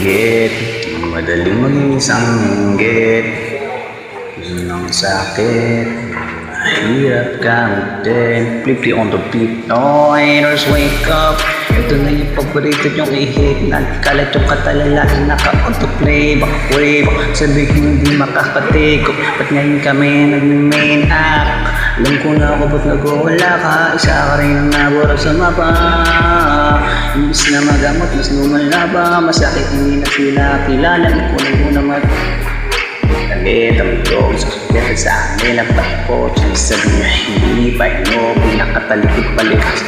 inggit, madaling maging isang inggit. Yun ang sakit, mahirap gamutin. Flip on the beat, no haters wake up. Ito na yung paborito nyong i-hit. Nagkalat yung katalalahan, naka-autoplay. Back-way, sabi ko hindi makakatikop. Ba't ngayon kami nag-main act? Alam ko na ako ba't nag-wala ka. Isa ka rin ang nabura sa mapa. Imbis na magamot, mas lumala ba? Masakit hindi na sila kilala. Ikaw na muna galit ang loob sa kaya sa amin ang pagkot. Sabi niya hindi pa ino, pinakatalikod balik sa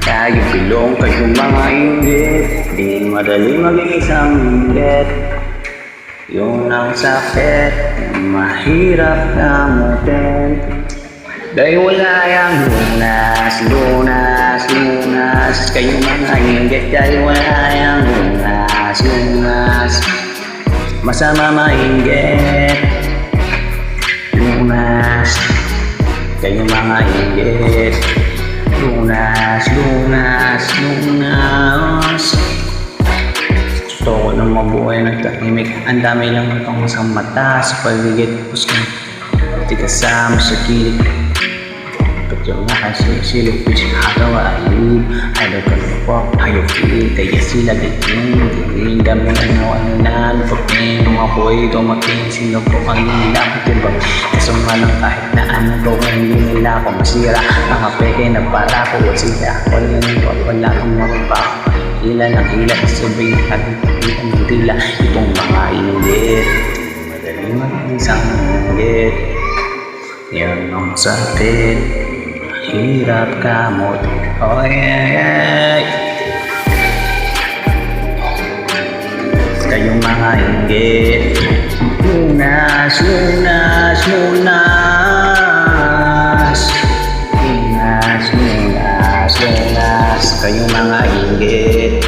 kaya bilong kayong mga inggit. Di madali maging isang inggit. Yun ang sakit, mahirap gamutin. Dahil wala yung lunas, lunas, lunas. Kayong mga inggit, dahil wala yung lunas, lunas. Masama mainggit, lunas. Kayong mga inggit, lunas, lunas, lunas. Gusto ko nang mabuhay ng tahimik. Ang dami lang itong sa mata. Sa paligid, gusto ko di kasama sa kilid. Pagkaw nga kasi silip, which hagawa I live. I don't know what, how you feel. Kaya sila ditin, ditin. Dami ano na lupagin. Nung ako'y dumating, sino po ang nilapot diba? Kaso nga lang kahit na anong gawin, hindi nila ako masira. Mga peke na para ko at sila. Wala kang mapapak. Hila ng hila, sabihin natin pagitan ng tila. Itong mga inggit, madaling maging isang inggit. Yan ang sakit, hirap kamot. Oh yeah. Kayong mga inggit, lunas, lunas, lunas. Lunas, lunas, lunas. Kayong mga inggit,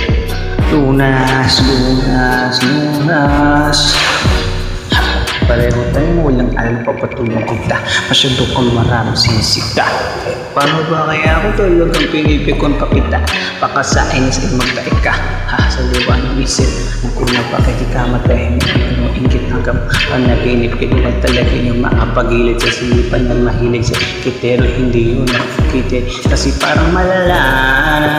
lunas, lunas, lunas. Pareho tayo, walang alam papatulong kita. Masyado kang maraming sinisita. Paano ba kaya ako talagang pinipikon pa kita? Baka sa inis ay magtaik ka. Sa lupa ng isip, ang kuna pa kay di ka matahimik. Ang inggit hanggang panaginip. Kaya naman talaga yung makapagilid sa silipan ng mahilig sa kitero. Hindi yun nakikita. Kasi parang malala na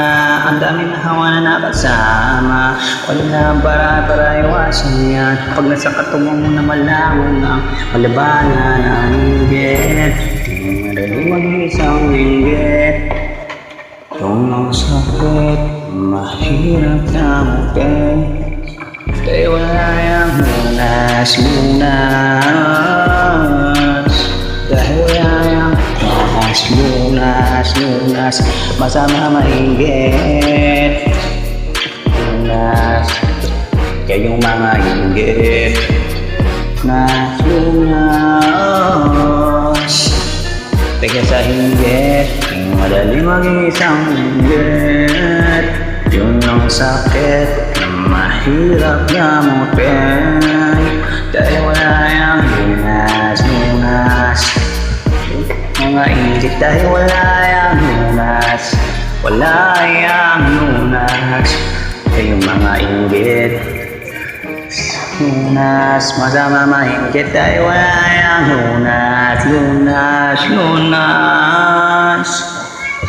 ang dami na hawa na nakasama. Wala na para iwasan yan. Pag nasa katungo mo na malaman ang malabanan ang inggit. Di madali maging isang inggit. Yung ang sakit, mahirap gamutin. Dahil wala yung lunas, lunas. Dahil wala yung lunas, lunas, lunas. Masama mainggit, lunas. Kayong mga inggit, lunas, lunas. Teka sa inggit, madali maging isang inggit. Yun ang sakit na mahirap gamutin. Dahil wala yung lunas, lunas. Mga inggit dahil wala yung lunas. Wala yung lunas. Kayong mga inggit, lunas, masama mainggit dahil wala yung lunas, lunas, lunas.